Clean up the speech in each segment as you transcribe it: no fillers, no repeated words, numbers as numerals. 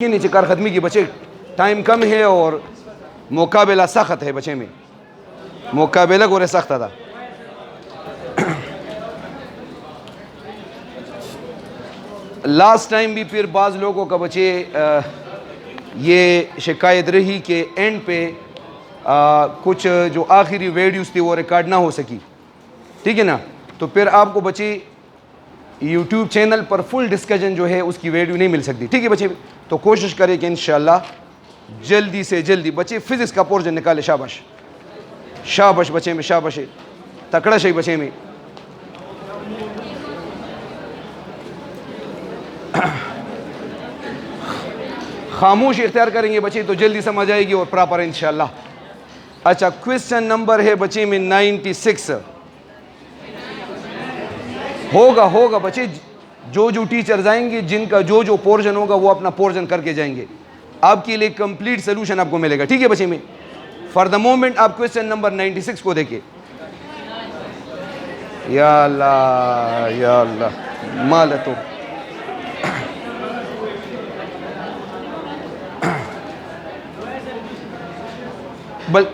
के नीचे कार ख़त्मी की बच्चे टाइम कम है और मुकाबला सख्त है। बच्चे में मुकाबला गोरे सख्त था। लास्ट टाइम भी फिर बाज़ लोगों का बच्चे ये शिकायत रही कि एंड पे कुछ जो आखिरी वीडियोस थी वो रिकॉर्ड ना हो सकी, ठीक है ना। तो फिर आपको बच्चे यूट्यूब चैनल पर फुल डिस्कशन जो है उसकी वीडियो नहीं मिल सकती, ठीक है बच्चे। तो कोशिश करें कि इंशाल्लाह जल्दी से जल्दी बच्चे फिजिक्स का पोर्शन निकाले। शाबाश शाबाश बच्चे में, शाबाश तकड़ा शही बच्चे में। खामोश इख्तियार करेंगे बच्चे तो जल्दी समझ आएगी और प्रॉपर इंशाल्लाह। अच्छा, क्वेश्चन नंबर है बच्चे में 96। होगा बच्चे, जो टीचर्स आएंगे जिनका जो पोर्शन होगा वो अपना पोर्शन करके जाएंगे। आपके लिए कंप्लीट सोल्यूशन आपको मिलेगा, ठीक है बच्चे में। फॉर द मोमेंट आप क्वेश्चन नंबर 96 को देखिए। या अल्लाह माल तो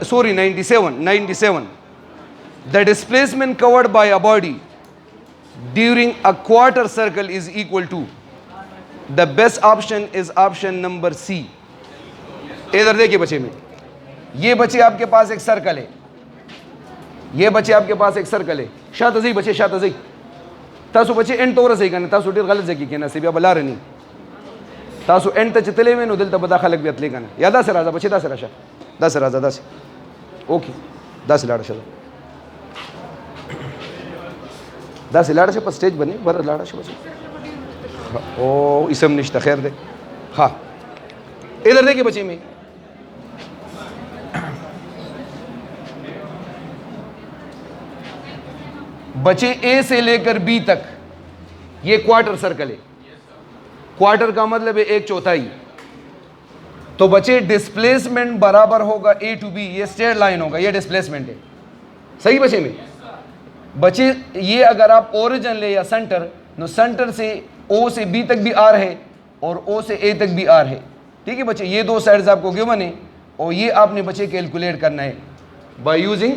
sorry 97 the displacement covered by a body during a quarter circle is equal to, the best option is option number C। इधर देखिए बच्चे में, ये बच्चे आपके पास एक सर्कल है, ये बच्चे आपके पास एक सर्कल है। शातजी बच्चे शातजी तासु बच्चे एंड तोर सही करने तासु डेर गलत जगह कहना सिबिया बला रनी तासु एंड तक चले में नो दिल तब खलक भी अतले करना या 10 राजा बच्चे 10 राजा 10 राजा 10 ओके 10 लाड़ा शायद 10 लाड़ा से पर स्टेज बने बर लाड़ा से बच्चे ओ इसम निश्ता खैर दे। हाँ इधर देखिए बच्चे में, बच्चे ए से लेकर बी तक ये क्वार्टर सर्कल है। क्वार्टर का मतलब है 1/4। तो बच्चे डिस्प्लेसमेंट बराबर होगा ए टू बी, ये स्ट्रेट लाइन होगा, ये डिस्प्लेसमेंट है। सही बच्चे में बच्चे, ये अगर आप ओरिजिन ले या सेंटर, नो सेंटर से ओ से बी तक भी आर है और ओ से ए तक भी आर है, ठीक है बच्चे। ये दो साइड्स आपको गिवन है और ये आपने बच्चे कैलकुलेट करना है बाय यूजिंग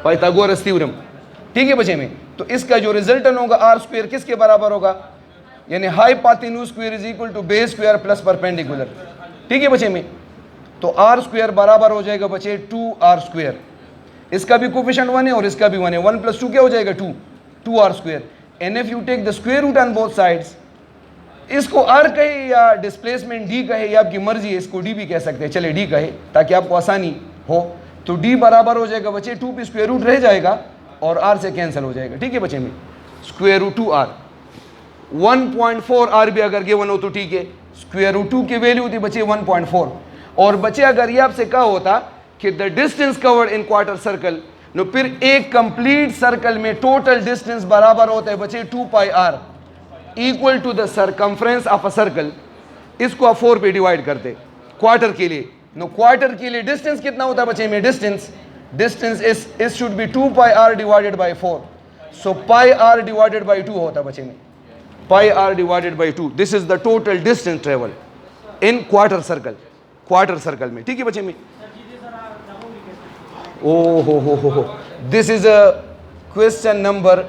पाइथागोरस थ्योरम, ठीक है बच्चे में। तो इसका जो रिजल्टेंट होगा आर स्क्वायर किसके बराबर होगा, यानी hypotenuse square is equal to base square plus perpendicular, ठीक है बच्चे में। तो आर स्क्वायर बराबर हो जाएगा बच्चे 2r स्क्वायर। इसका भी कोफिशिएंट 1 है और इसका भी 1 है। 1 + 2 क्या हो जाएगा 2r square. And if you take the square root on both sides, इसको r कहे या डिस्प्लेसमेंट d कहे, या आपकी मर्जी है, इसको d भी कह सकते हैं, चले d कहे ताकि आपको आसानी हो। तो d बराबर हो जाएगा बच्चे 2 पे स्क्वायर रूट रह जाएगा और r से कैंसिल हो जाएगा, ठीक है बच्चे में। स्क्वायर रूट 2r 1.4r भी अगर गिवन हो तो ठीक है। स्क्वायर रूट 2 की वैल्यू होती बच्चे 1.4। और बच्चे अगर ये आपसे कहा होता कि the distance covered in quarter circle, no फिर एक कंप्लीट सर्कल में टोटल डिस्टेंस बराबर होता है बच्चे 2πr equal to the circumference of a circle. इसको आप 4 पे डिवाइड करते क्वार्टर के लिए। नो क्वार्टर के लिए डिस्टेंस कितना होता है बच्चे में, distance is should be 2πr divided by 4। So πr divided by 2 होता है बच्चे में, πr divided by 2। This is the total distance travel in quarter circle में, ठीक है बच्चे में। ओ हो this is a question number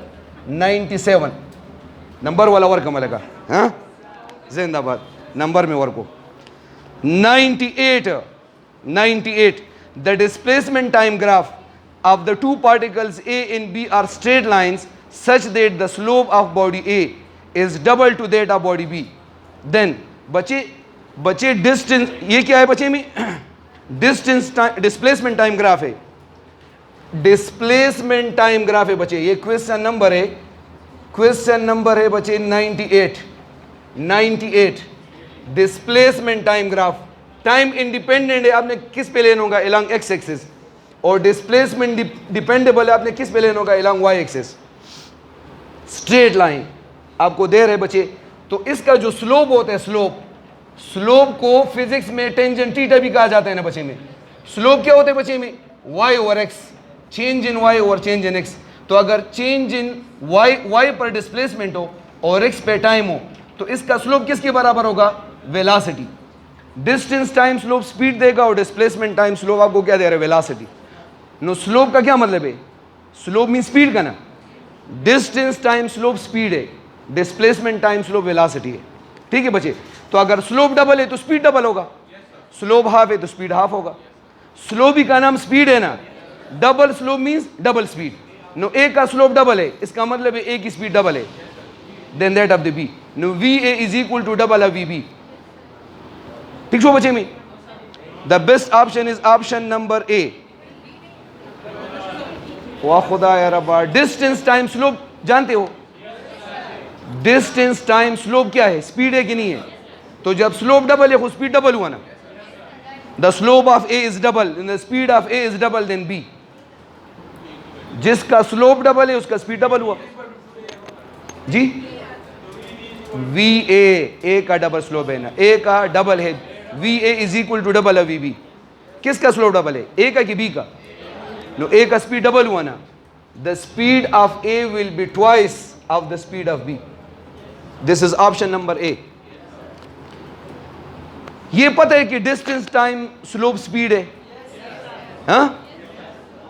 97। नंबर वाला वर्क मलेगा, हाँ जिंदाबाद, नंबर में वर्क हो। 98 the displacement time graph of the two particles A and B are straight lines such that the slope of body A is double to that of body B. Then बच्चे distance, ये क्या है बच्चे में, displacement time graph है, displacement time graph है बच्चे। ये क्वेश्चन नंबर है बच्चे 98 displacement time graph. Time independent है, आपने किस पे लेना होगा, अलोंग एक्स एक्सिस, और डिस्प्लेसमेंट डिपेंडेबल है, आपने किस पे लेना होगा, along Y axis. Straight line आपको दे रहे बच्चे। तो इसका जो स्लोप होता है, स्लोप को फिजिक्स में टेंजेंट थीटा भी कहा जाता है ना बच्चे में। स्लोप क्या होता है बच्चे में, y over x, change in y over change in x। तो अगर चेंज इन y पर डिस्प्लेसमेंट हो और x पे टाइम हो तो इसका स्लोप किसके बराबर होगा, velocity. Distance time slope speed देगा और डिस्प्लेसमेंट टाइम स्लोप आपको क्या दे रहा है, वेलोसिटी। नो स्लोप का क्या मतलब है, स्लोप मीन स्पीड का ना, डिस्टेंस टाइम स्लोप स्पीड है, डिस्प्लेसमेंट टाइम स्लोप वेलोसिटी है। ठीक है बच्चे, तो अगर स्लोप डबल है तो स्पीड डबल होगा, स्लोप हाफ है तो स्पीड हाफ होगा। स्लोप ही का नाम स्पीड है ना, double slope means double speed. No A का स्लोप डबल है, इसका मतलब है ए की स्पीड डबल है, then that of the B. No V A is equal to double of V B. ठीक छो बच्चे में, the best option is option number A. वाह खुदा यार अब्बा, डिस्टेंस टाइम स्लोप जानते हो, डिस्टेंस टाइम स्लोप क्या है, स्पीड है कि नहीं है। तो जब स्लोप डबल है, स्पीड डबल हुआ ना, the slope of A is double, the speed of A is double then B. जिसका स्लोप डबल है उसका स्पीड डबल हुआ जी। वी ए का डबल स्लोप है ना, ए का डबल है, V A is equal to double of V B. किसका स्लोप डबल है, ए का कि बी का। नो ए का स्पीड डबल हुआ ना, the speed of A will be twice of the speed of B. This is option number A. ये पता है कि डिस्टेंस टाइम स्लोप स्पीड है, हाँ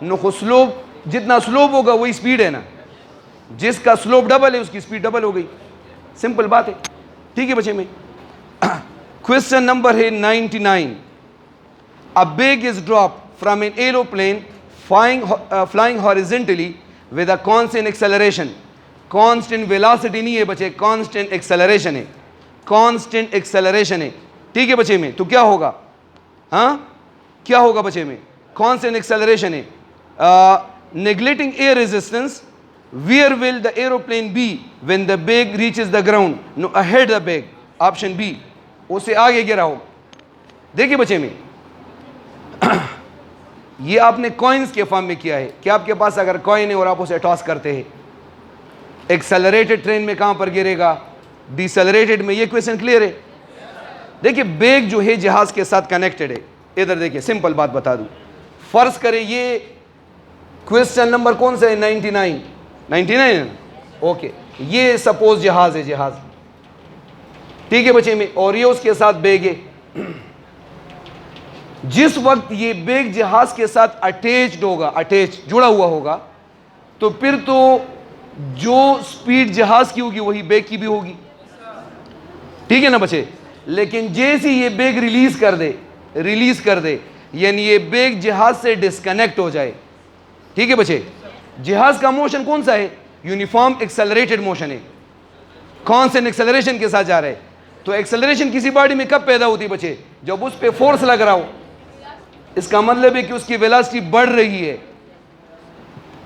नो स्लोप जितना स्लोप होगा वही स्पीड है ना, जिसका स्लोप डबल है उसकी स्पीड डबल हो गई, सिंपल बात है। ठीक है बच्चे में, क्वेश्चन नंबर है 99। अ bag is drop from an aeroplane flying horizontally with a constant acceleration. Constant velocity नहीं है बच्चे, कांस्टेंट एक्सेलरेशन है, कांस्टेंट एक्सेलरेशन है। ठीक है बच्चे में, तो क्या होगा, हाँ क्या होगा बच्चे में, कांस्टेंट एक्सेलरेशन है। Neglecting air resistance, where will the aeroplane be when the bag reaches the ground? No, ahead the bag, option B, उससे आगे गिरा हो। देखिए बच्चे में, ये आपने कॉइन्स के फॉर्म में किया है कि आपके पास अगर कॉइन है और आप उसे टॉस करते हैं, एक्सेलरेटेड ट्रेन में कहां पर गिरेगा, डिसेलरेटेड में। ये क्वेश्चन क्लियर है। देखिए बैग जो है जहाज के साथ कनेक्टेड है। इधर देखिए सिंपल बात बता दूं, फर्ज करें ये क्वेश्चन नंबर कौन सा है, 99 है ओके। ये सपोज जहाज है, जहाज, ठीक है बच्चे में, और ये उसके साथ बैग है। जिस वक्त ये बैग जहाज के साथ अटैच्ड होगा, अटैच जुड़ा हुआ होगा, तो फिर तो जो स्पीड जहाज की होगी वही बैग की भी होगी, ठीक है ना बच्चे। लेकिन जैसे ये बैग रिलीज कर दे, यानी ये बैग जहाज से डिस्कनेक्ट हो जाए, ठीक है बच्चे। जहाज का मोशन कौन सा है, यूनिफॉर्म एक्सेलरेटेड मोशन है, कांस्टेंट एक्सेलरेशन के साथ जा रहा है। तो एक्सेलरेशन किसी बॉडी में कब पैदा होती है बच्चे, जब उस पे फोर्स लग रहा हो। इसका मतलब है कि उसकी वेलोसिटी बढ़ रही है।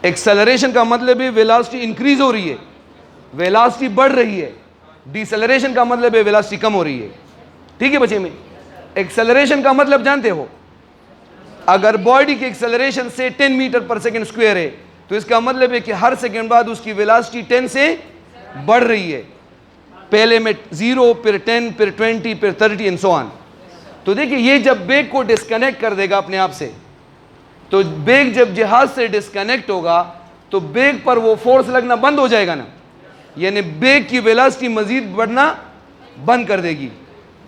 एक्सेलरेशन का मतलब है वेलोसिटी इंक्रीज हो रही है, वेलोसिटी बढ़ रही है। डिसेलरेशन का मतलब है वेलोसिटी कम हो रही है, ठीक है बच्चे में। एक्सेलरेशन का मतलब जानते हो, अगर बॉडी की एक्सेलरेशन से 10 मीटर पर सेकेंड स्क्वायर है, तो इसका मतलब है कि हर सेकेंड बाद उसकी वेलोसिटी 10 से बढ़ रही है। पहले में 0, फिर 10, फिर 20, फिर 30 एंड सो ऑन। तो देखिए ये जब बैग को डिस्कनेक्ट कर देगा अपने आप से, तो बैग जब जहाज से डिस्कनेक्ट होगा तो बैग पर वो फोर्स लगना बंद हो जाएगा ना, यानी बैग की वेलोसिटी मजीद बढ़ना बंद कर देगी।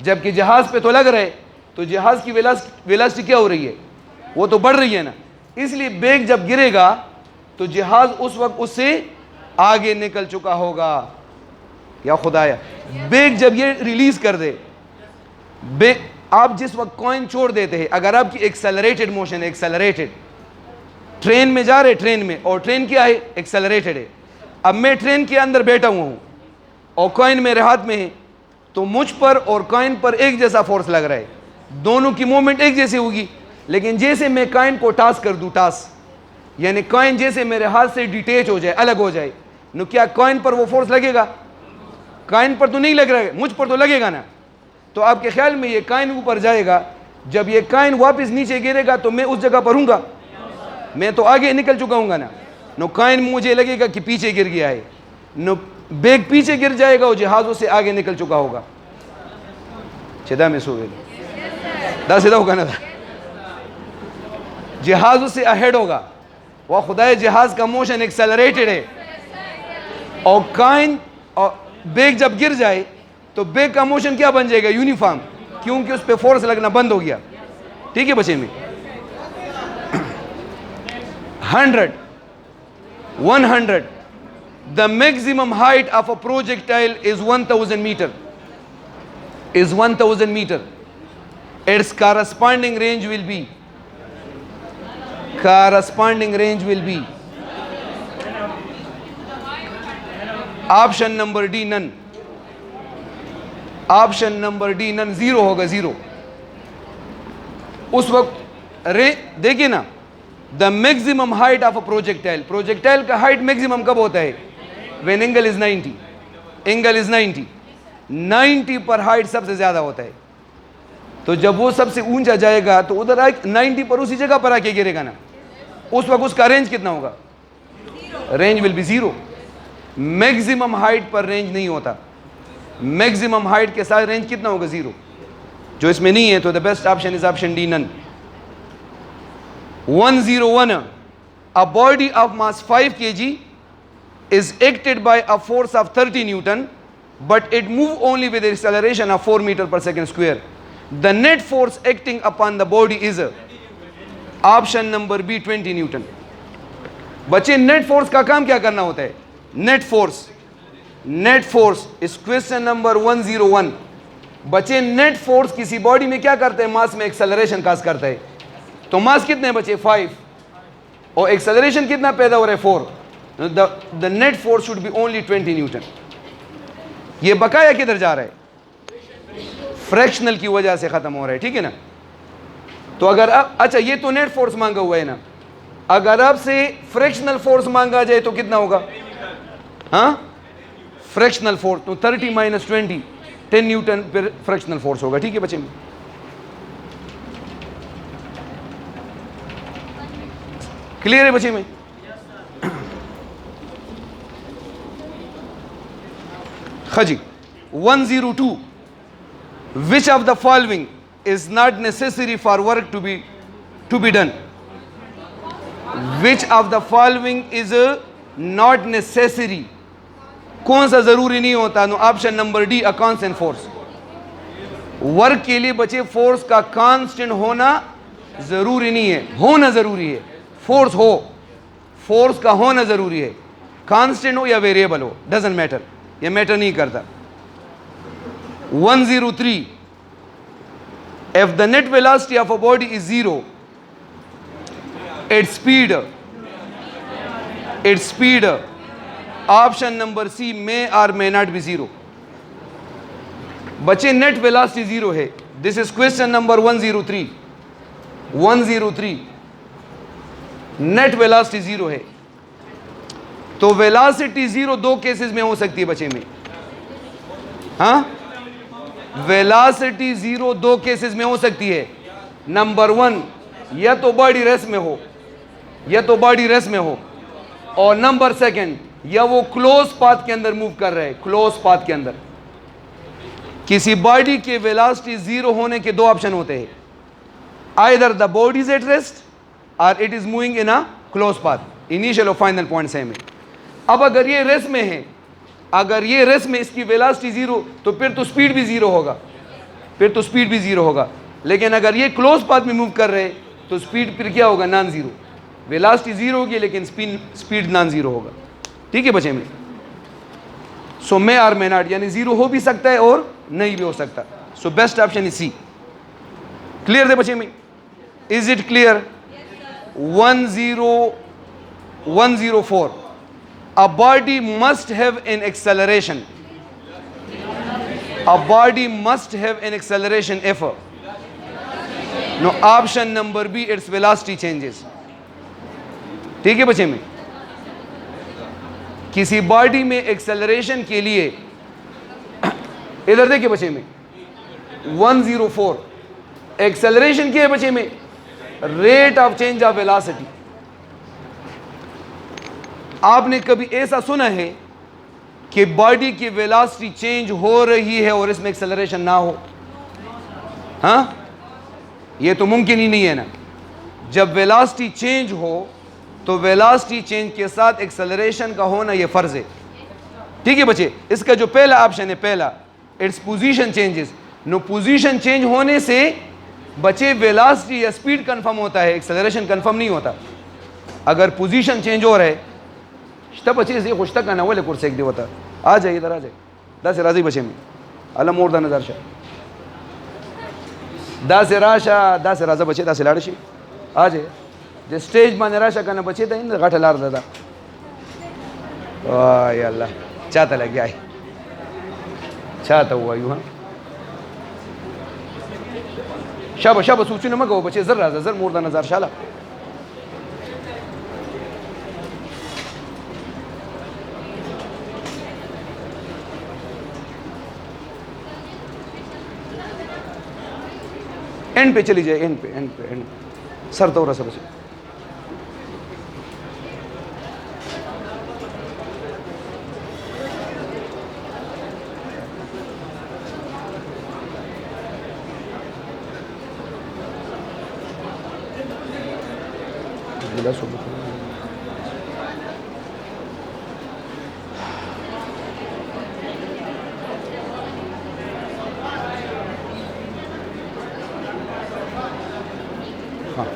जबकि जहाज पे तो लग रहा है, तो जहाज की वेलोसिटी क्या हो रही है, वो तो बढ़ रही है ना। इसलिए बैग जब गिरेगा तो जहाज उस वक्त उससे आगे निकल चुका होगा। या खुदाया, बैग जब ये रिलीज कर दे, बैग आप जिस वक्त कॉइन छोड़ देते हैं, अगर आपकी एक्सेलरेटेड मोशन है, एक्सेलरेटेड ट्रेन में जा रहे, ट्रेन में, और ट्रेन क्या है, एक्सेलरेटेड है। अब मैं ट्रेन के अंदर बैठा हुआ हूं और कॉइन मेरे हाथ में है, तो मुझ पर और कॉइन पर एक जैसा फोर्स लग रहा है, दोनों की मूवमेंट एक जैसी होगी। लेकिन जैसे मैं कॉइन को टास कर दूं, टास यानी कॉइन जैसे मेरे हाथ से डिटेच हो जाए, अलग हो जाए, नो क्या कॉइन पर वो फोर्स लगेगा, कॉइन पर तो नहीं लग रहा है, मुझ पर तो लगेगा ना। तो आपके ख्याल में ये कॉइन ऊपर जाएगा, जब ये कॉइन वापस नीचे गिरेगा तो मैं उस जगह पर हूँगा, मैं तो आगे निकल चुका हूँगा ना। नो कॉइन मुझे लगेगा कि पीछे गिर गया है, नो बैग पीछे गिर जाएगा और जहाज़ों से आगे निकल चुका होगा। चिदा में सो गए दा सीधा होगा ना, जहाज़ों से अहेड होगा। वह खुदाए जहाज का मोशन एक्सेलरेटेड है, और कॉइन और बैग जब गिर जाए तो बैग का मोशन क्या बन जाएगा, यूनिफॉर्म। क्योंकि उस पर फोर्स लगना बंद हो गया। ठीक है बच्चे में 100 100 the maximum height of a projectile is 1000 meter, is 1000 meter. Its corresponding range will be option number D none, option number D none, zero होगा, जीरो। उस वक्त देखिए ना, the maximum height of a projectile, projectile का height maximum कब होता है? When angle is 90, angle is 90 पर हाइट सबसे ज्यादा होता है। तो जब वो सबसे ऊंचा जाएगा तो उधर 90 पर उसी जगह पर आके गिरेगा ना, उस वक्त उसका रेंज कितना होगा? Range will be zero. Maximum height पर रेंज नहीं होता, मैक्सिमम हाइट के साथ रेंज कितना होगा? जीरो, जो इसमें नहीं है। तो the best option is option D none. 101 a body of mass 5 kg is acted by a force of 30 Newton, but it move only with the acceleration of 4 meter per second square. The net force acting upon the body is option number B 20 Newton. बच्चे net force का काम क्या करना होता है? Net force इस question number 101। बच्चे net force किसी बॉडी में क्या करते हैं? मास में एक्सेलरेशन काज करता है। तो मास कितने हैं बच्चे? 5, और एक्सेलरेशन कितना पैदा हो रहा है? 4। The net force should be only 20 Newton. ये बकाया किधर जा रहा है? फ्रैक्शनल की वजह से खत्म हो रहा है। ठीक है ना? तो अगर अब अच्छा, ये तो नेट फोर्स मांगा हुआ है ना, अगर आपसे फ्रैक्शनल फोर्स मांगा जाए तो कितना होगा? हाँ, फ्रैक्शनल फोर्स तो 30 माइनस 20, 10 न्यूटन फिर फ्रैक्शनल फोर्स होगा। ठीक है बच्चे, क्लियर है बच्चे में? खजी 102 which of the following is not necessary for work to be done? Which of the following is not necessary? कौन सा जरूरी नहीं होता? No option number D a constant force. Work के लिए बच्चे फोर्स का कांस्टेंट होना जरूरी नहीं है, होना जरूरी है। फोर्स हो, फोर्स का होना जरूरी है, कांस्टेंट हो या वेरिएबल हो, डजंट मैटर, ये मैटर नहीं करता। 103 if the net velocity of a body is 0, its speed option number C may or may not be 0। बच्चे नेट वेलोसिटी 0 है। This is question number 103। Net velocity 0 है। तो वेलोसिटी 0 दो cases में हो सकती है बच्चे में। हाँ, वेलोसिटी 0 दो केसेस में हो सकती है। नंबर 1, या तो बॉडी रेस्ट में हो, और नंबर 2, या वो क्लोज पाथ के अंदर मूव कर रहे हैं। क्लोज पाथ के अंदर किसी बॉडी के वेलोसिटी 0 होने के दो ऑप्शन होते हैं, either the body is at rest or it is moving in a close path. Initial और फाइनल पॉइंट सेम है। अब अगर ये रेस्ट में है, अगर ये रेस्ट में इसकी वेलोसिटी 0, तो फिर तो स्पीड भी 0 होगा, लेकिन अगर ये क्लोज पाथ में मूव कर रहे हैं तो स्पीड फिर क्या होगा? Non zero. वेलोसिटी 0 होगी लेकिन स्पीड नॉन जीरो होगा। ठीक है बच्चे में? सो मे और मे नॉट, यानी 0 हो भी सकता है और नहीं भी हो सकता। So best option is C. Clear है बच्चे में? Is it clear? 104 a body must have an acceleration, a body must have an acceleration if no option number B its velocity changes। ठीक है बच्चे में? किसी बॉडी में एक्सेलरेशन के लिए, इधर देखिए बच्चे में 104 एक्सेलरेशन क्या है बच्चे में? Rate of change of velocity. आपने कभी ऐसा सुना है कि बॉडी की वेलोसिटी चेंज हो रही है और इसमें एक्सेलरेशन ना हो? हाँ, ये तो मुमकिन ही नहीं है ना। जब वेलोसिटी चेंज हो तो वेलोसिटी चेंज के साथ एक्सेलरेशन का होना यह फर्ज है। ठीक है बच्चे? इसका जो पहला ऑप्शन है, पहला, its position changes, no position change होने से बच्चे वेलोसिटी या स्पीड कंफर्म होता है, एक्सेलरेशन कंफर्म नहीं होता। अगर पोजीशन चेंज हो रहा है तब बच्चे से खुश तक आना वाले कुर्स एक दे होता। आ जाए इधर आ जाए 10 राजी बच्चे में अल्लाह मोर दा नजर शाह 10 राशा 10 राजा बच्चे 10 लाड़शी आ जाए जे स्टेज माने राशा करना बच्चे था इन घाट लार दादा वाह अल्लाह चाहता लग गया चाहता हुआ यूं। हाँ शाबाश शाबाश सूची नमक हो बच्चे जर राजा जर मोर दा नजर शाला एंड पे चली जाए एंड पे सर तो रहा बच्चे हाँ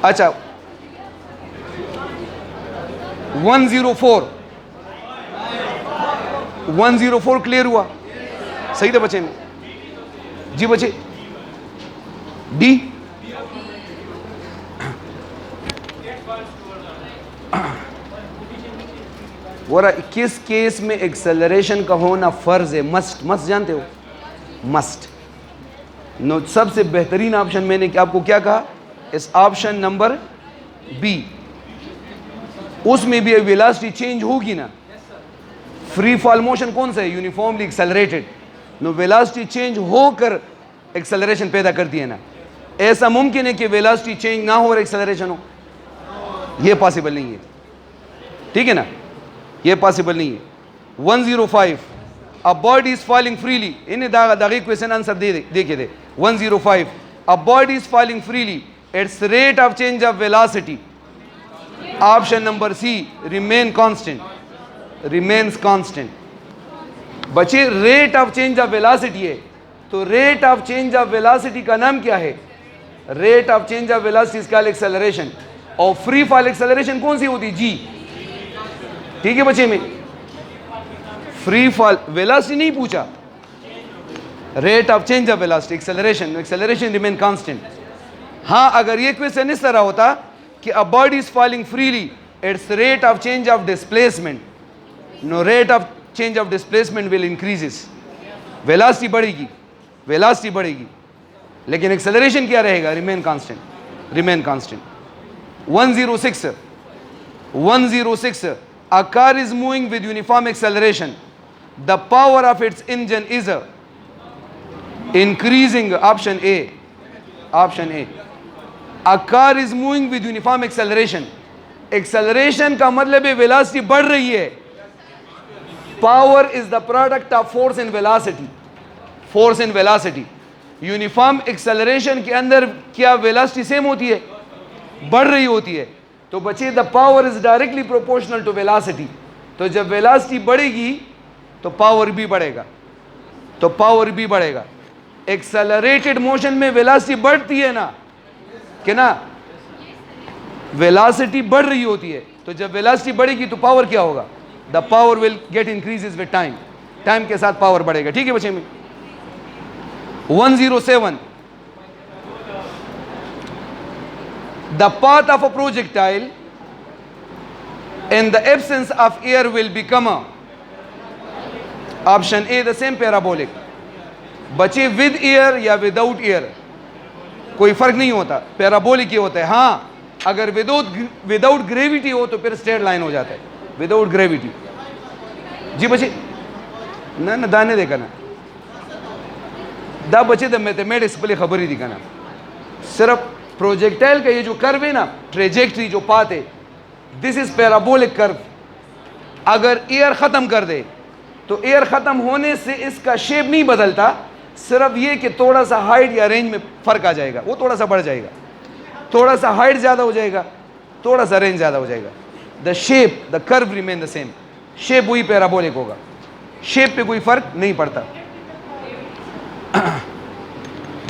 अच्छा 104 क्लियर हुआ सही था बच्चे में जी बच्चे डी बोरा किस केस में एक्सेलरेशन का होना फर्ज है मस्ट मस्ट जानते हो मस्ट नो सबसे बेहतरीन ऑप्शन मैंने आपको क्या कहा इस ऑप्शन नंबर बी उसमें भी वेलोसिटी चेंज होगी ना फ्री फॉल मोशन कौन सा है uniformly accelerated no velocity change होकर एक्सेलरेशन पैदा करती है ना ऐसा मुमकिन है कि वेलोसिटी चेंज ना हो और एक्सेलरेशन हो ये पॉसिबल नहीं है ठीक है ना ये पॉसिबल नहीं है 105 a body is falling freely इन्हें दागी क्वेश्चन आंसर दे के दे 105 a body is falling freely its rate of change of velocity option number C remains constant बच्चे rate of change of velocity है तो rate of change of velocity का नाम क्या है rate of change of velocity is called acceleration और free fall acceleration कौन सी होती जी ठीक है बच्चे में फ्री फॉल वेलोसिटी नहीं पूछा rate of change of velocity acceleration remain constant हाँ अगर ये क्वेश्चन इस तरह होता कि a body is falling freely its rate of change of displacement no rate of change of displacement will increases velocity बढ़ेगी लेकिन एक्सेलरेशन क्या रहेगा remain constant 106 a car is moving with uniform acceleration the power of its engine is increasing option A a car is moving with uniform acceleration का मतलब है velocity बढ़ रही है power is the product of force and velocity uniform acceleration के अंदर क्या velocity same होती है बढ़ रही होती है तो बच्चे the power is directly proportional to velocity तो जब वेलोसिटी बढ़ेगी तो पावर भी बढ़ेगा एक्सेलरेटेड मोशन में वेलोसिटी बढ़ती है ना कि ना वेलोसिटी बढ़ रही होती है तो जब वेलोसिटी बढ़ेगी तो पावर क्या होगा the power will get increases with time के साथ पावर बढ़ेगा ठीक है बच्चे में 107 the path of a projectile in the absence of air will become option A the same parabolic बच्चे with air या without air कोई फर्क नहीं होता पैराबोलिक ही होता है हाँ अगर विदाउट ग्रेविटी हो तो फिर स्ट्रेट लाइन हो जाता है विदाउट ग्रेविटी जी बच्चे ना दाने देखा ना दा बच्चे द मैथमेटिक्स पहले खबर ही दिखाना सिर्फ प्रोजेक्टाइल का ये जो कर्व है ना ट्रेजेक्ट्री जो पाथ है दिस इज पैराबोलिक कर्व अगर एयर ख़त्म कर दे तो एयर ख़त्म होने से इसका शेप नहीं बदलता सिर्फ ये कि थोड़ा सा हाइट या रेंज में फ़र्क आ जाएगा वो थोड़ा सा बढ़ जाएगा थोड़ा सा हाइट ज़्यादा हो जाएगा थोड़ा सा रेंज ज़्यादा हो जाएगा the shape the curve remain the same shape वही पैराबोलिक होगा शेप पे कोई फर्क नहीं पड़ता।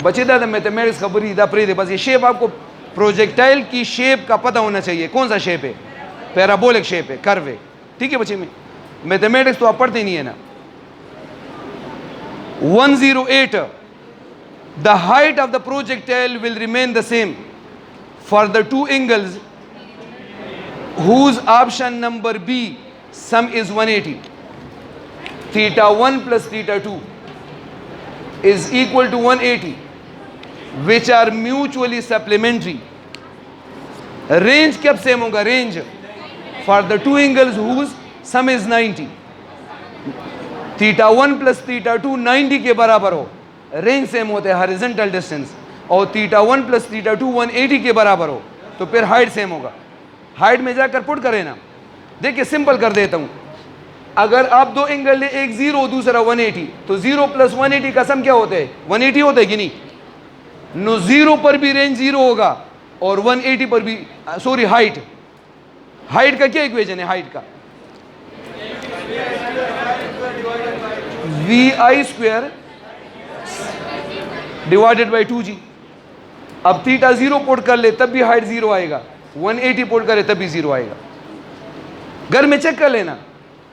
बचे दादा मैथमेटिक्स खबरी दा प्रे दे, बस ये शेप आपको प्रोजेक्टाइल की शेप का पता होना चाहिए, कौन सा शेप है, पैराबोलिक शेप है, कर्व है, ठीक है बच्चे में। मैथमेटिक्स तो आप पढ़ते नहीं है ना। 108, the height of the projectile will remain the same for the two angles whose option number B sum is 180. Theta 1 plus theta 2 is equal to 180, which are mutually supplementary. Range कब same होगा? Range for the two angles whose sum is 90. Theta 1 plus theta 2 90 के बराबर हो, range same होते हैं horizontal distance, और theta 1 plus theta 2 180 के बराबर हो तो फिर हाइट सेम होगा। हाइट में जाकर पुट करें ना, देखिए सिंपल कर देता हूं। अगर आप दो एंगल ले, एक 0 दूसरा 180, तो 0 प्लस 180 का सम क्या होता है? 180 होता है कि नहीं? नो 0 पर भी रेंज 0 होगा और 180 पर भी, सॉरी हाइट, हाइट का क्या इक्वेशन है? हाइट का vi square divided by 2g। अब थीटा 0 पुट कर ले तब भी हाइट 0 आएगा, 180 पुट करे तब भी 0 आएगा। घर में चेक कर लेना,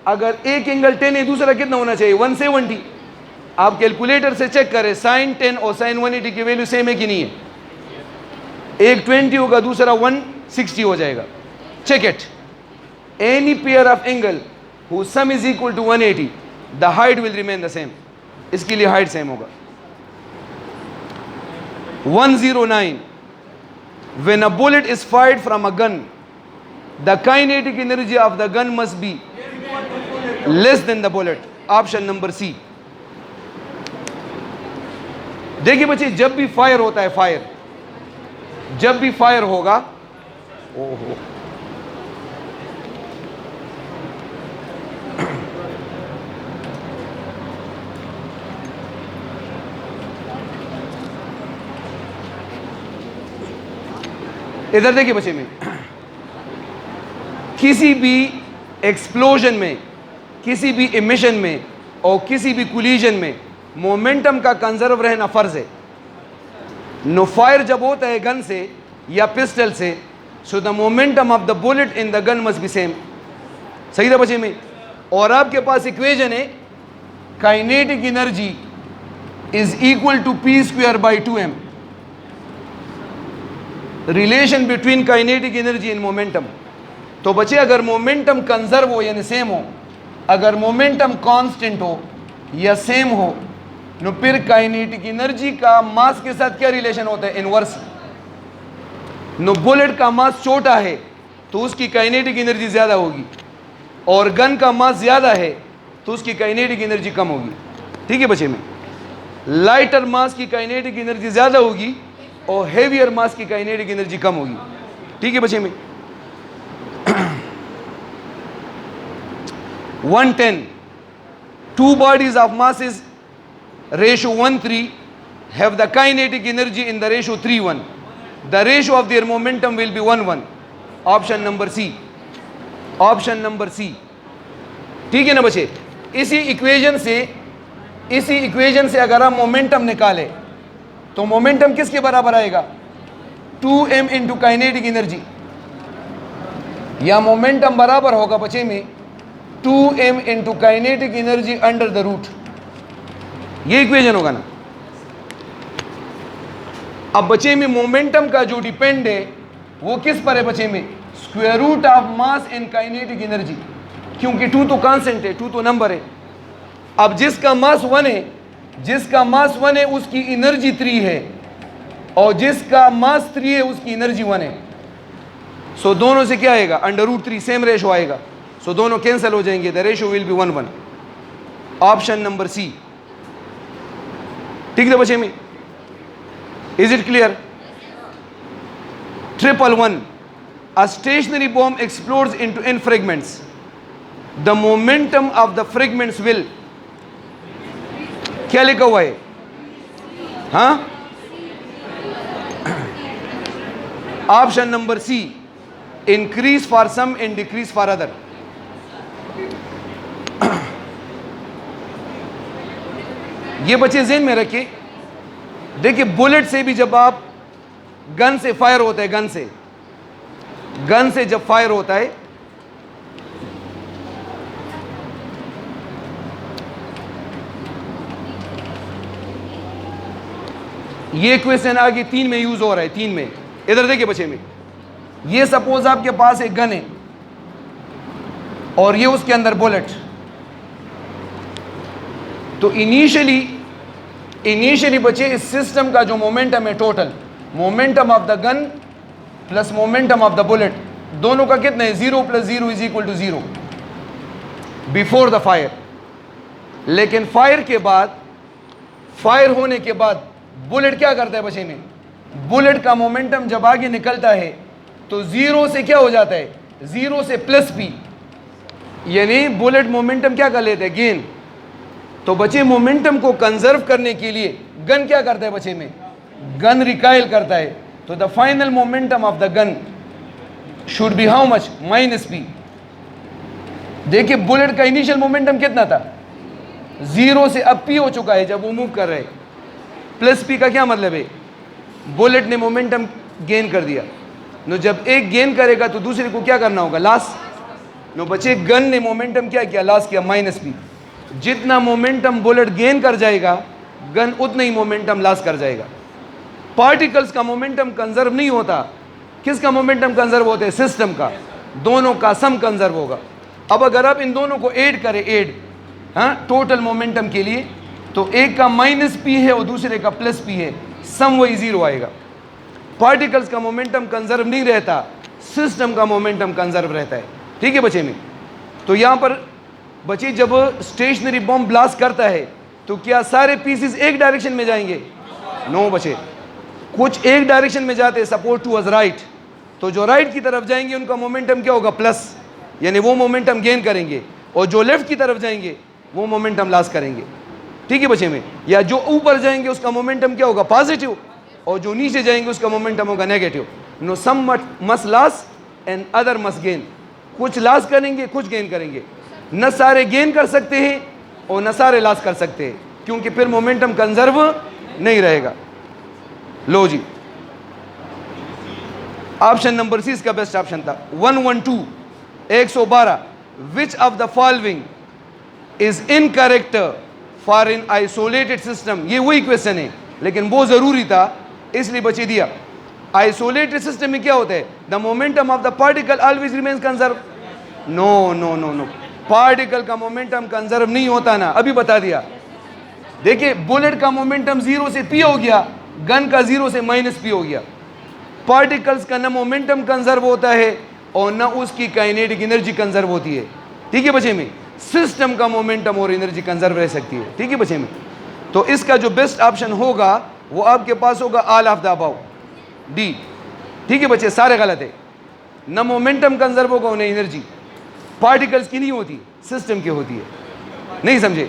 अगर एक एंगल 10 है दूसरा कितना होना चाहिए? 170। आप कैलकुलेटर से चेक करें, साइन 10 और साइन 180 की वैल्यू सेम है कि नहीं है? एक 20 होगा दूसरा 160 हो जाएगा। Check it, any pair of angle whose sum is equal to 180, the height will remain the same। इसके लिए हाइट सेम होगा। 109, when a bullet is fired from a gun, the kinetic energy of the gun must be less than the bullet। Option number C. देखिए बच्चे, जब भी fire होता है, fire जब भी फायर होगा, ओहो, इधर देखिए बच्चे में, किसी भी एक्सप्लोजन में, किसी भी इमिशन में और किसी भी कोलिजन में मोमेंटम का कंजर्व रहना फर्ज है। नो फायर जब होता है गन से या पिस्टल से, so the momentum of the bullet in the gun must be same. सही था बच्चे में? और आपके पास इक्वेशन है, kinetic energy is equal to P square by 2m। Relation between kinetic energy and momentum. तो बच्चे, अगर मोमेंटम कंजर्व हो यानी सेम हो, अगर मोमेंटम कांस्टेंट हो या सेम हो, तो फिर काइनेटिक एनर्जी का मास के साथ क्या रिलेशन होता है? इनवर्स। नो बुलेट का मास छोटा है तो उसकी काइनेटिक एनर्जी ज्यादा होगी, और गन का मास ज्यादा है तो उसकी काइनेटिक एनर्जी कम होगी। ठीक है बच्चे में, लाइटर मास की काइनेटिक एनर्जी ज्यादा होगी और हेवियर मास की काइनेटिक एनर्जी कम होगी। ठीक है बच्चे में। 110, two bodies of masses ratio 1:3 have the kinetic energy in the ratio 3:1. The ratio of their momentum will be 1:1। Option number C, option number C. ठीक है ना बच्चे? इसी इक्वेशन से अगर हम मोमेंटम निकाले तो मोमेंटम किसके बराबर आएगा? 2m इंटू काइनेटिक एनर्जी, या मोमेंटम बराबर होगा बच्चे में 2m into kinetic energy under the root. ये इक्वेशन होगा ना। अब बच्चे में मोमेंटम का जो डिपेंड है वो किस पर है बच्चे में? Square root of mass and kinetic energy, क्योंकि 2 तो कांस्टेंट है, 2 तो नंबर है। अब जिसका मास 1 है, जिसका मास 1 है उसकी एनर्जी 3 है, और जिसका मास 3 है उसकी एनर्जी 1 है। सो दोनों से क्या आएगा? अंडर रूट 3, सेम रेशो आएगा। सो दोनों कैंसिल हो जाएंगे, the ratio will be 1:1। Option number C. ठीक है बच्चे में? Is it clear? 111, a stationary bomb explodes into n fragments. The momentum of the fragments will, क्या लिखा हुआ है? हाँ, option number C, increase for some and decrease for other. ये बच्चे ज़हन में रखिए। देखिए बुलेट से भी जब आप गन से फायर होता है, गन से जब फायर होता है, ये क्वेश्चन आगे 3 में यूज हो रहा है, 3 में। इधर देखिए बच्चे में, ये सपोज आपके पास एक गन है और ये उसके अंदर बुलेट। तो इनिशियली बच्चे इस सिस्टम का जो मोमेंटम है, total momentum of the gun plus momentum of the bullet, दोनों का कितना है? 0 + 0 = 0 बिफोर द फायर। लेकिन फायर के बाद, फायर होने के बाद बुलेट क्या करता है बच्चे में? बुलेट का मोमेंटम जब आगे निकलता है तो 0 से क्या हो जाता है? 0 से +p, यानी बुलेट मोमेंटम क्या कर लेते हैं? गेन। तो बच्चे मोमेंटम को कंजर्व करने के लिए गन क्या करता है बच्चे में? गन रिकाइल करता है। तो the final momentum of the gun should be how much? -p। देखिए बुलेट का इनिशियल मोमेंटम कितना था? 0 से अब p हो चुका है जब वो मूव कर रहे हैं। +p का क्या मतलब है? बुलेट ने मोमेंटम गेन कर दिया। नो जब एक गेन करेगा तो दूसरे को क्या करना होगा? लॉस। नो बच्चे गन ने मोमेंटम क्या किया? लॉस किया, -p। जितना मोमेंटम बुलेट गेन कर जाएगा, गन उतना ही मोमेंटम लॉस कर जाएगा। पार्टिकल्स का मोमेंटम कंजर्व नहीं होता। किसका मोमेंटम कंजर्व होता है? सिस्टम का। दोनों का सम कंजर्व होगा। अब अगर आप इन दोनों को ऐड करें, टोटल मोमेंटम के लिए, तो एक का -p है और दूसरे का +p है, सम वही 0 आएगा। पार्टिकल्स का मोमेंटम कंजर्व नहीं रहता, सिस्टम का मोमेंटम कंजर्व रहता है। ठीक है बच्चे में? तो यहाँ पर बच्चे जब स्टेशनरी बॉम्ब ब्लास्ट करता है तो क्या सारे पीसेस एक डायरेक्शन में जाएंगे? नो बच्चे, कुछ एक डायरेक्शन में जाते हैं, सपोज टू अस राइट। तो जो राइट की तरफ जाएंगे उनका मोमेंटम क्या होगा? प्लस, यानी वो मोमेंटम गेन करेंगे। और जो लेफ्ट की तरफ जाएंगे वो मोमेंटम लॉस करेंगे। ठीक है बच्चे में? या जो ऊपर जाएंगे उसका मोमेंटम क्या होगा? पॉजिटिव, और जो नीचे जाएंगे उसका मोमेंटम होगा negative. No some must loss and other must gain. कुछ लॉस करेंगे, कुछ गेन करेंगे। न सारे गेन कर सकते हैं और न सारे लॉस कर सकते हैं, क्योंकि फिर मोमेंटम कंजर्व नहीं रहेगा। लो जी, ऑप्शन नंबर सी इसका बेस्ट ऑप्शन था। 112 112 which of the following is incorrect for in isolated system. ये वही क्वेश्चन है लेकिन वो जरूरी था इसलिए बचे दिया। आइसोलेटेड सिस्टम में क्या होता है? The momentum of the particle always remains conserve. No no no no, particle का मोमेंटम कंजर्व नहीं होता ना, अभी बता दिया। देखिए बुलेट का मोमेंटम 0 से p हो गया, गन का 0 से -p हो गया। पार्टिकल्स का ना मोमेंटम कंजर्व होता है और ना उसकी काइनेटिक एनर्जी कंजर्व होती है। ठीक है बच्चे में? सिस्टम का मोमेंटम और एनर्जी कंजर्व रह सकती है। ठीक है बच्चे में? तो इसका जो बेस्ट ऑप्शन होगा वो आपके पास होगा all of the above, D. ठीक है बच्चे? सारे गलत है। ना मोमेंटम कंजर्व होगा ना एनर्जी। पार्टिकल्स की नहीं होती, सिस्टम की होती है। नहीं समझे?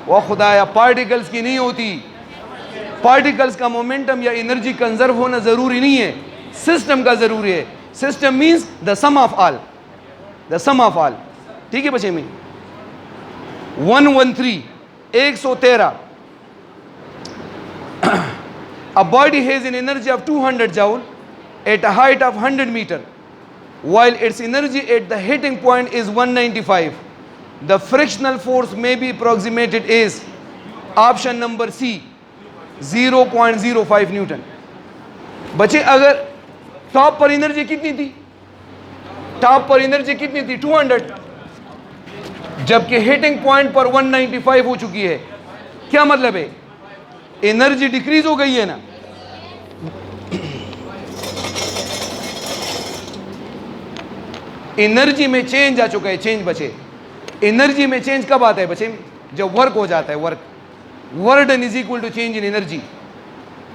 वो खुदाया, पार्टिकल्स की नहीं होती। पार्टिकल्स का मोमेंटम या एनर्जी कंजर्व होना जरूरी नहीं है, सिस्टम का जरूरी है। System means the sum of all, the sum of all. ठीक है बच्चे में? 113 113 A body has an energy of 200 joule at a height of 100 meter, while its energy at the hitting point is 195. The frictional force may be approximated as option number C 0.05 Newton. बच्चे अगर top पर energy कितनी थी? Top पर energy कितनी थी? 200, जबकि hitting point पर 195 हो चुकी है। क्या मतलब है? एनर्जी डिक्रीज हो गई है ना। एनर्जी में चेंज आ चुका है, चेंज बचे। एनर्जी में चेंज कब आता है बच्चे? जब वर्क हो जाता है। Work done is equal to change in energy,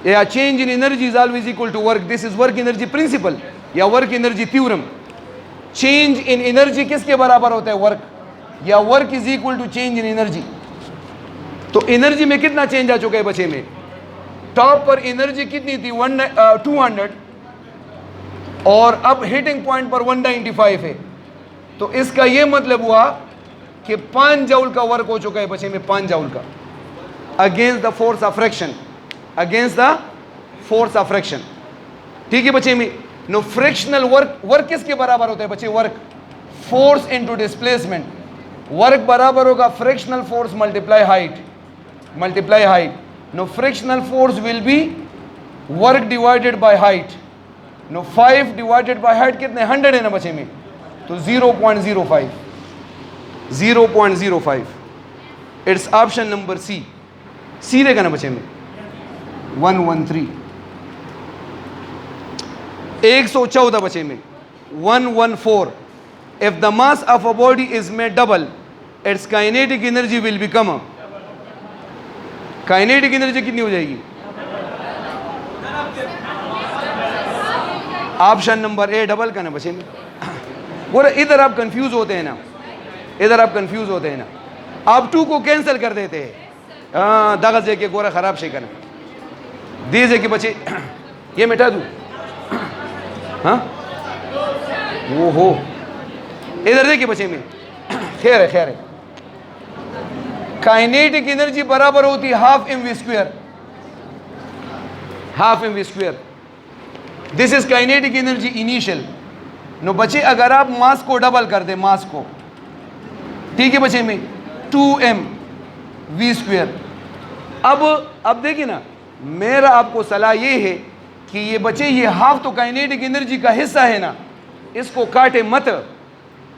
या change in energy is always equal to work. This is work energy principle या work energy theorem. Change in energy किसके बराबर होता है? वर्क, या work is equal to change in energy. तो energy में कितना चेंज आ चुका है बच्चे में? टॉप पर एनर्जी कितनी थी? 200, और अब हिटिंग पॉइंट पर 195 है। तो इसका यह मतलब हुआ कि 5 जूल का वर्क हो चुका है बच्चे में, 5 जूल का। Against the force of friction, against the force of friction. ठीक है बच्चे में, नो फ्रिक्शनल वर्क, वर्क किसके बराबर होता है बच्चे? Work force into displacement. Work बराबर होगा frictional force multiply height, multiply height. No frictional force will be work divided by height. No 5 divided by height कितने? 100 है ना बच्चे में, तो 0.05, 0.05। It's option number C, C रहेगा ना बच्चे में। 113, 114 बचे में 114। If the mass of a body is made double, its kinetic energy will become, kinetic energy कितनी हो जाएगी? ऑप्शन नंबर ए डबल का ना बचे में। बोले इधर आप कंफ्यूज होते हैं ना, इधर आप कंफ्यूज होते हैं ना, आप 2 को कैंसिल कर देते हैं। हाँ दगज है कि गोरा खराब से करना दीजिए कि बच्चे ये मिटा दूँ। हाँ वो हो, इधर देखिए बच्चे में, खैर है खैर है। काइनेटिक एनर्जी बराबर होती है half M we square, half M we square. This is kinetic energy initial. No बच्चे अगर आप मास को डबल कर दे, मास को, ठीक है बच्चे में, 2m वी स्क्वायर। अब देखिए ना, मेरा आपको सलाह ये है कि ये बच्चे ये हाफ तो काइनेटिक एनर्जी का हिस्सा है ना, इसको काटे मत,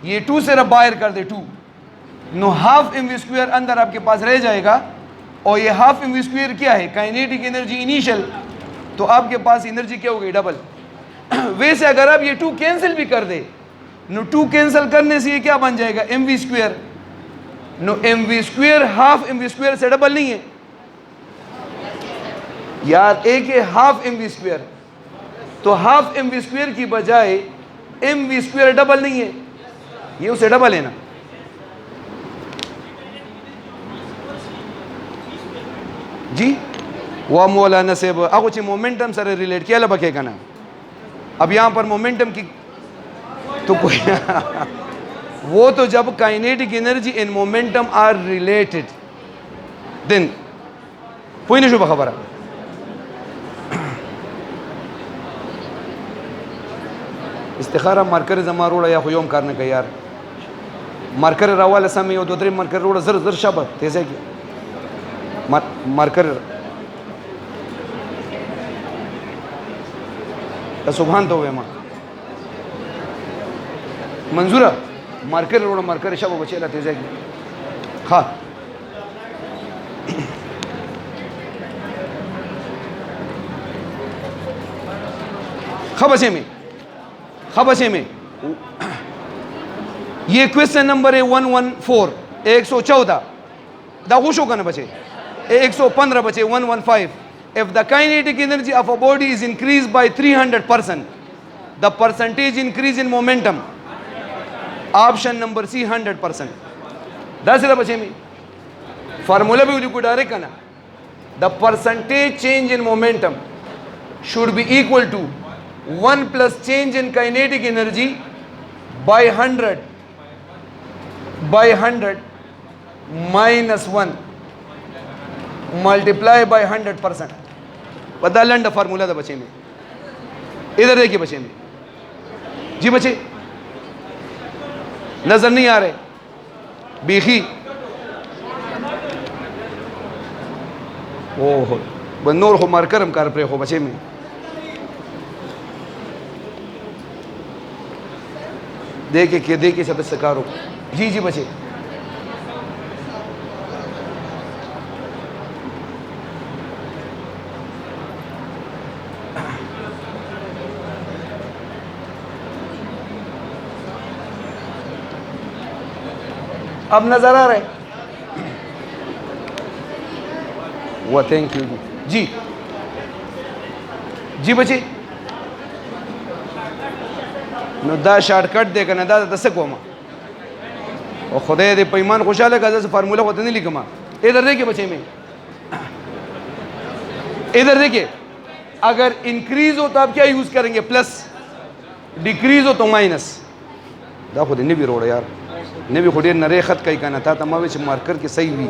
ये 2 से बाहर कर दे 2। No half M we square अंदर आपके पास रह जाएगा, और ये हाफ एम वी स्क्वायर क्या है? Kinetic energy initial. तो आपके पास एनर्जी क्या हो गई? डबल। वैसे अगर आप ये 2 कैंसिल भी कर दे, नो 2 कैंसिल करने से ये क्या बन जाएगा? M we square. No M we square half M we square से डबल नहीं है यार, एक है हाफ एम वी स्क्वायर, तो हाफ एम वी स्क्वायर की बजाय एम वी स्क्वायर डबल नहीं है, ये उसे डबल है ना। जी वह मौलाना साहब अगुची मोमेंटम सर रिलेट किया लबके का ना। अब यहाँ पर मोमेंटम की तो कोई वो तो जब kinetic energy and momentum are related then कोई नहीं शुभ खबर है। इस्तिखारा मार्कर जमा रोड़ा या खुयोम करने का यार, मार्कर रावाल समय 2-3 मार्कर रोड़ा जर जर शब तेज़ है कि मार्कर सुबहान तो वेमा मंजूरा मार्कर रोड़ा मार्कर शब बचे ला तेज़ है कि खा खबसे में ये क्वेश्चन नंबर है 114 114 दागुश होगा ना बचे 115 बचे 115। If the kinetic energy of a body is increase by 300%, the percentage increase in momentum, option number C 100%। 10 बचे में फार्मूला भी उनको डायरेक्ट करना, the percentage change in momentum should be equal to 1 plus change in kinetic energy by 100 minus 1 multiply by 100%। बता लंड formula था बच्चे में, इधर देखिए बच्चे में। जी बच्चे नजर नहीं आ रहे बीखी? ओह बनोर हो मार करम कर प्रे हो बच्चे में। देखे सब सकारो। जी जी बचे अब नजर आ रहे? वो थैंक यू जी। जी बचे नो दा शॉर्टकट दे ना दा दस को मा और खुदा दे पैमान खुशहाल का जैसे फार्मूला होता नहीं लिखा। इधर देखिए बच्चे में, इधर देखिए, अगर इंक्रीज हो तो आप क्या यूज करेंगे? प्लस, डिक्रीज हो तो माइनस। दा खुद ने भी रोड यार, ने भी खुद नरे खत कहीं कहना था तमाम मार्कर के सही हुई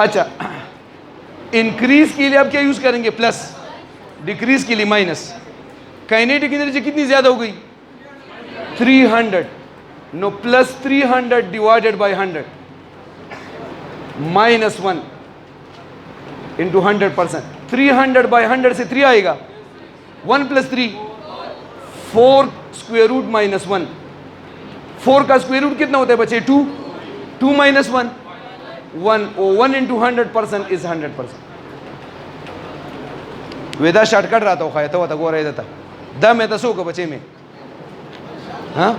अच्छा, इंक्रीज के लिए आप क्या यूज करेंगे? प्लस. डिक्रीज के लिए माइनस. काइनेटिक एनर्जी कितनी ज्यादा हो गई? 300. No plus 300 divided by 100 minus 1 into 100%. 300 by 100 से 3 आएगा. 1 प्लस 3 4 स्क्वायर रूट माइनस 1. 4 का स्क्वायर रूट कितना होता है बच्चे? 2. 2 minus 1 1. 1 into 100% is 100%. Veda shortcut रहा था खाया तो गो रहा था दम है तसो को बच्चे में. हाँ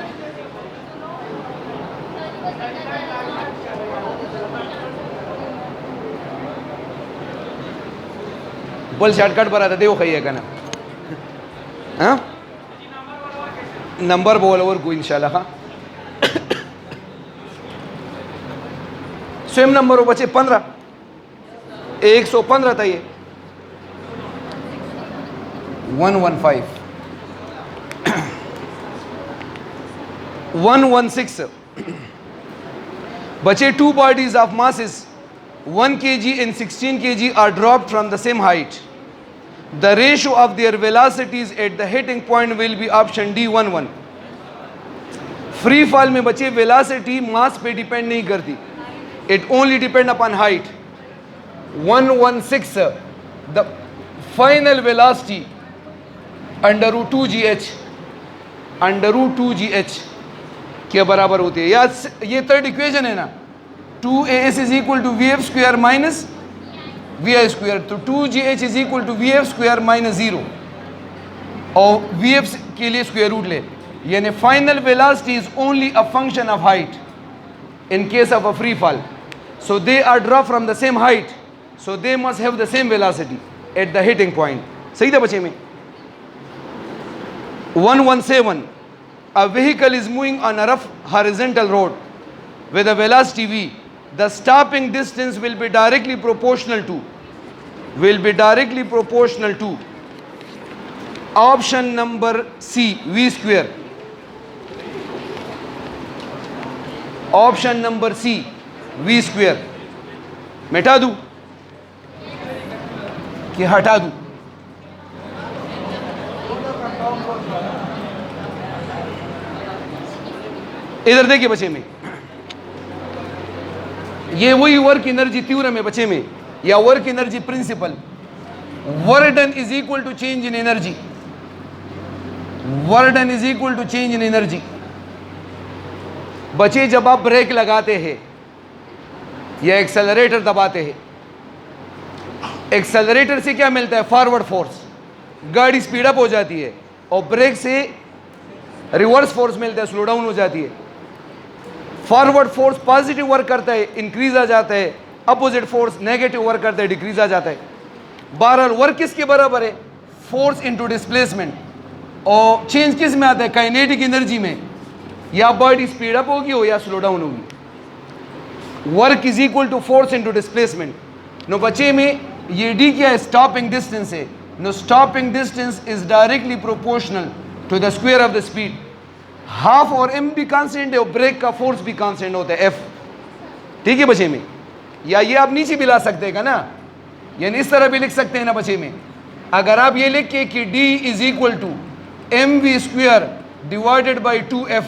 बोल शॉर्टकट पर आता देव खाइए का ना. हाँ नंबर बोल और को इंशाल्लाह. हाँ स्वयं नंबर हो बच्चे 15. 115 था ये. 115 116 बचे. 2 bodies of masses 1 kg and 16 kg are dropped from the same height. The ratio of their velocities at the hitting point will be option D 1:1. Free fall में बचे वेलोसिटी मास पे डिपेंड नहीं करती. It only depend upon height. 116 the final velocity under root 2gh under root 2gh के बराबर होती है. या ये थर्ड इक्वेशन है ना. 2as is equal to V F square minus V I square. तो 2gh is equal to V F square minus 0 और वी एफ के लिए स्क्वायर रूट ले. यानी final velocity is only a function of height in case of a free fall. So they are drop from the same height, so they must have the same velocity at the hitting point. सही था बच्चे में. 117 a vehicle is moving on a rough horizontal road with a velocity v. The stopping distance will be directly proportional to option number C v square. Option number C v square. मिटा दूं कि हटा दूं? इधर देखिए बच्चे में, ये वही वर्क एनर्जी थ्योरम है बच्चे में, या work energy principle. Work done is equal to change in energy. Work done is equal to change in energy. बच्चे जब आप ब्रेक लगाते हैं या एक्सेलरेटर दबाते हैं, एक्सेलरेटर से क्या मिलता है? Forward force. गाड़ी स्पीड अप हो जाती है. और ब्रेक से रिवर्स फोर्स मिलता है, स्लो डाउन हो जाती है. फॉरवर्ड फोर्स पॉजिटिव वर्क करता है, इंक्रीज आ जाता है. अपोजिट फोर्स नेगेटिव वर्क करता है, डिक्रीज आ जाता है. बहरहाल वर्क किसके बराबर है? Force into displacement. और चेंज किस में आता है? काइनेटिक एनर्जी में. या बॉडी स्पीड अप होगी हो या स्लो डाउन होगी. Work is equal to force into displacement. No बच्चे में ये डी क्या है? स्टॉपिंग डिस्टेंस है. No stopping distance is directly proportional to the square of the speed. Half और एम भी कांस्टेंट है और ब्रेक का फोर्स भी कांस्टेंट होता है, एफ. ठीक है बच्चे में. या ये आप नीचे भी ला सकते हैं ना, यानी इस तरह भी लिख सकते हैं ना बच्चे में. अगर आप ये लिख के कि d is equal to m we square divided by 2f,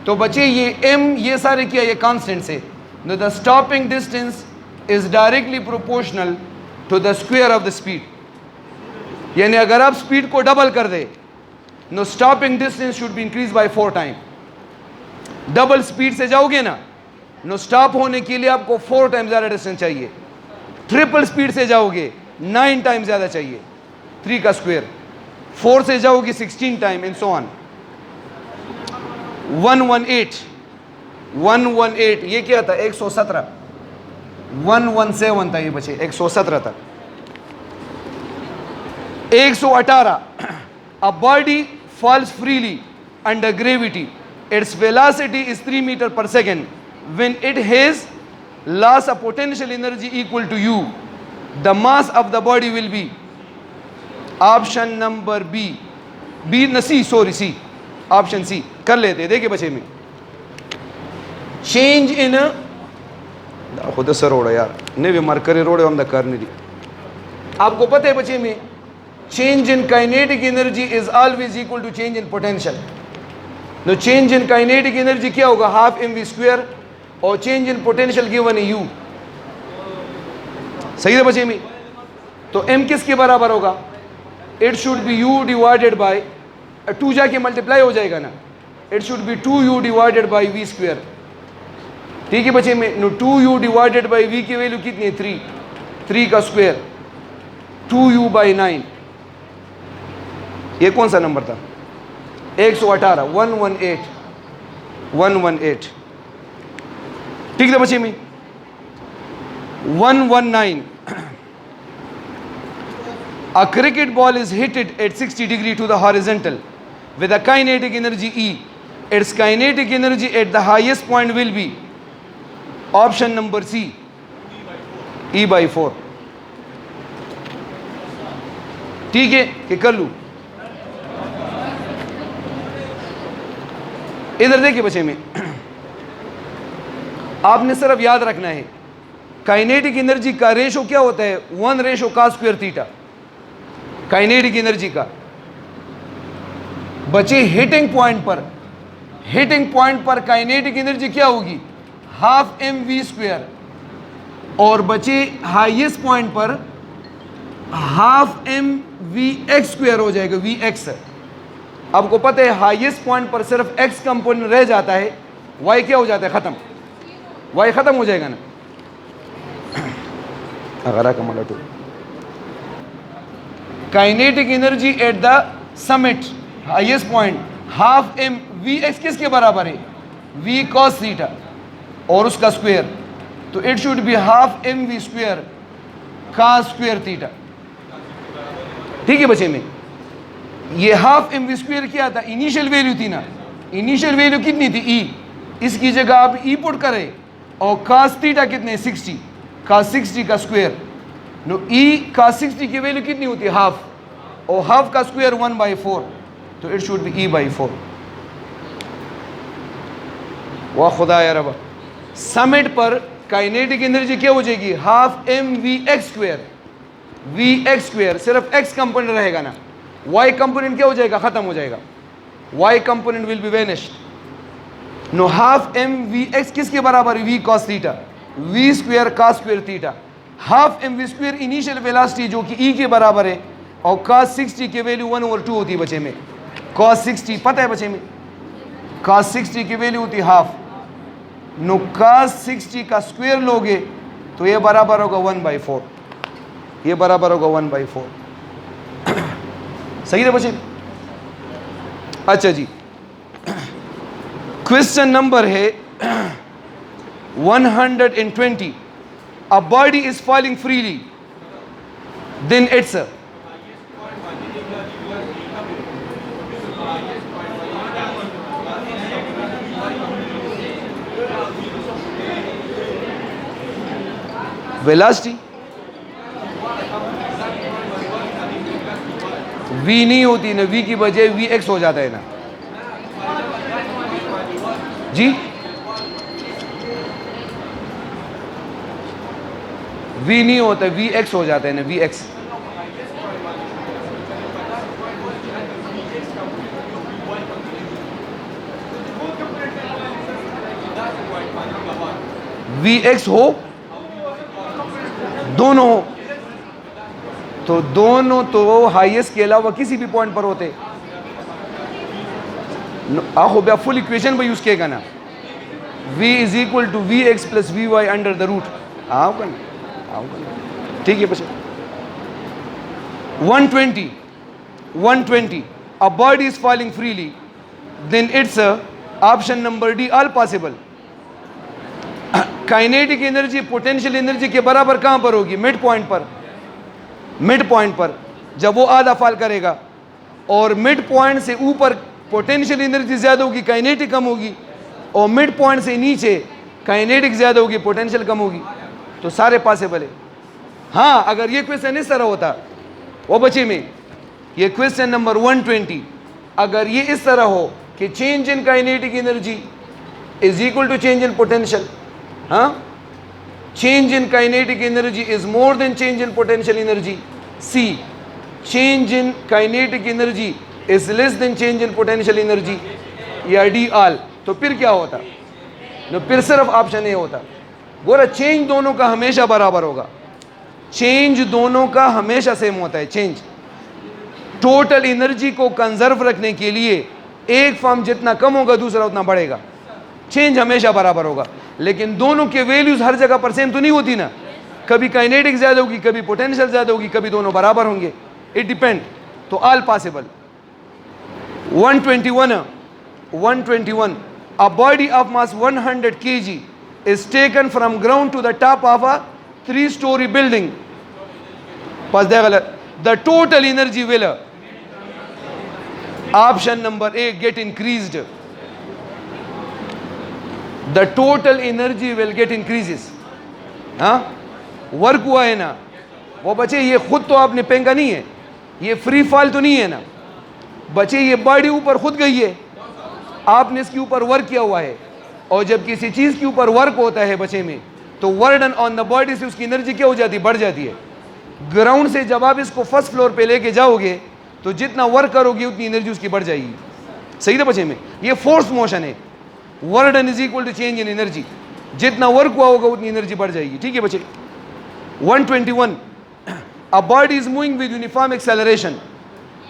तो बच्चे ये m ये सारे क्या, ये कांस्टेंट से. The stopping distance is directly proportional to the square of the speed. यानी अगर आप स्पीड को डबल कर दे, no stopping distance should be increase by 4 time. Double speed से जाओगे ना, नो स्टॉप होने के लिए आपको 4 टाइम ज़्यादा डिस्टेंस चाहिए. ट्रिपल स्पीड से जाओगे 9 टाइम ज़्यादा चाहिए, 3 का स्क्वायर. 4 से जाओगे 16 टाइम एंड सो ऑन. 118 ये क्या था? 117. 117 था ये बचे, 117 था. 118 a body falls freely under gravity. Its velocity is 3 meter per second. When it has lost a potential energy equal to u, the mass of the body will be option number B. C. Option C कर लेते. देखिए बच्चे में change इन खुद से road है यार, नहीं भी मरकरी रोड है हम कर नहीं दी। आपको पता है बच्चे में change in kinetic energy is always equal to change in potential. तो चेंज इन काइनेटिक एनर्जी क्या होगा, हाफ एम वी स्क्वायर, और चेंज इन पोटेंशियल गिवन है यू। सही है बच्चे में? तो एम किसके बराबर होगा, it should be u divided by 2 जाके मल्टीप्लाई हो जाएगा ना, it should be 2u divided by v square. ठीक है बच्चे में, no 2u divided by we की वैल्यू कितनी है 3, 3 का स्क्वायर 2u बाई 9। ये कौन सा नंबर था, 118, 118। ठीक है बच्चे में, 119। A cricket ball is hit at 60 degree to the horizontal with a kinetic energy E. Its kinetic energy at the highest point will be option number C, E by 4। ठीक है कि कर लूँ? इधर देखिए बच्चे में, आपने सिर्फ याद रखना है काइनेटिक एनर्जी का रेशो क्या होता है, 1:cos²θ। काइनेटिक एनर्जी का बचे हिटिंग पॉइंट पर काइनेटिक एनर्जी क्या होगी, हाफ एम वी स्क्वायर, और बचे हाईएस्ट पॉइंट पर half M v x square हो जाएगा, वी एक्स। आपको पता है हाईएस्ट पॉइंट पर सिर्फ एक्स कंपोनेंट रह जाता है, वाई क्या हो जाता है, खत्म, वाई खत्म हो जाएगा ना। अगर कमाल to kinetic energy at the summit highest point half M v x किसके बराबर है, वी कॉस थीटा और उसका स्क्वायर, तो it should be half M we square cos square theta. ठीक है बच्चे में, ये हाफ एम वी स्क्वायर क्या था, इनिशियल वैल्यू थी ना, इनिशियल वैल्यू कितनी थी ई, इसकी जगह आप ई पुट करें और कॉस थीटा कितने 60, कॉस 60 का स्क्वायर, नो ई कॉस 60 की वैल्यू कितनी होती है हाफ, और हाफ का स्क्वायर 1/4, तो it should be e by 4। वाह खुदा यार, अब समिट पर काइनेटिक एनर्जी क्या हो जाएगी, half M v x square, सिर्फ एक्स कंपोनेंट रहेगा ना, वाई कंपोनेंट क्या हो जाएगा, खत्म हो जाएगा, y component will be vanished. No half M v x किसके बराबर है, v cos theta, v square cos square theta, half M we square initial velocity जो कि ई के बराबर है, और कॉस 60 की वैल्यू 1/2 होती है बच्चे में। कॉस 60 पता है बच्चे में, कॉस 60 की वैल्यू होती है हाफ, नो कॉस 60 का स्क्वायर लोगे तो ये बराबर होगा 1/4, ये बराबर होगा 1/4। सही है बच्चे? अच्छा जी, क्वेश्चन नंबर है 120। A body is falling freely, then it's a velocity। v नहीं होती ना, v की बजाय वी एक्स हो जाता है ना जी, v नहीं होता, वी एक्स हो जाता है ना, वी एक्स। वी एक्स हो, दोनों हो, तो दोनों तो हाईएस्ट के अलावा किसी भी पॉइंट पर होते। आहो भैया फुल इक्वेशन पर यूज किएगा ना, v is equal to v x plus v y under the root. आओ का ना, ठीक है बच्चे। 120 a bird is falling freely, then it's a option number D all possible। Kinetic energy potential energy के बराबर कहां पर होगी, मिड पॉइंट पर। मिड पॉइंट पर जब वो आधा फाल करेगा और मिड पॉइंट से ऊपर पोटेंशियल एनर्जी ज्यादा होगी, काइनेटिक कम होगी, और मिड पॉइंट से नीचे काइनेटिक ज्यादा होगी, पोटेंशियल कम होगी, तो सारे पॉसिबल है। हाँ, अगर ये क्वेश्चन इस तरह होता, वो बच्चे में ये क्वेश्चन नंबर 120, अगर ये इस तरह हो कि change in kinetic energy is equal to change in potential. हाँ, change in kinetic energy is more than change in potential energy. C, change in kinetic energy is less than change in potential energy. या D all. तो फिर क्या होता? no, फिर सिर्फ option A होता. गोरा चेंज दोनों का हमेशा बराबर होगा. चेंज दोनों का हमेशा सेम होता है. चेंज टोटल एनर्जी को कंजर्व रखने के लिए एक फॉर्म जितना कम होगा दूसरा उतना बढ़ेगा. चेंज हमेशा बराबर होगा, लेकिन दोनों के वैल्यूज हर जगह पर सेम तो नहीं होती ना. कभी काइनेटिक ज्यादा होगी, कभी पोटेंशियल ज्यादा होगी, कभी दोनों बराबर होंगे. It depend. तो all possible. 121 a body of mass 100 kg is taken from ground to the top of a 3-story building. पास दे गलत. the total energy will option number A get increased. the total energy will get increases. हाँ, work हुआ है ना वो बच्चे, ये खुद तो आपने फेंका नहीं है, ये फ्री फॉल तो नहीं है ना बच्चे, ये बॉडी ऊपर खुद गई है, आपने इसके ऊपर वर्क किया हुआ है. और जब किसी चीज़ के ऊपर वर्क होता है बच्चे में, तो वर्डन ऑन द बॉडी से उसकी एनर्जी क्या हो जाती है? बढ़ जाती है. ग्राउंड से जब आप इसको फर्स्ट फ्लोर पे लेके जाओगे तो जितना वर्क करोगे उतनी एनर्जी उसकी बढ़ जाएगी. सही था बच्चे में? ये फोर्स मोशन है. Work done is equal to change in energy. जितना वर्क हुआ होगा उतनी एनर्जी बढ़ जाएगी. ठीक है बच्चे. 121 a body is moving with uniform acceleration.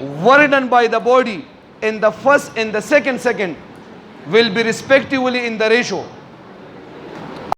work done by the body in the first and the second will be respectively in the ratio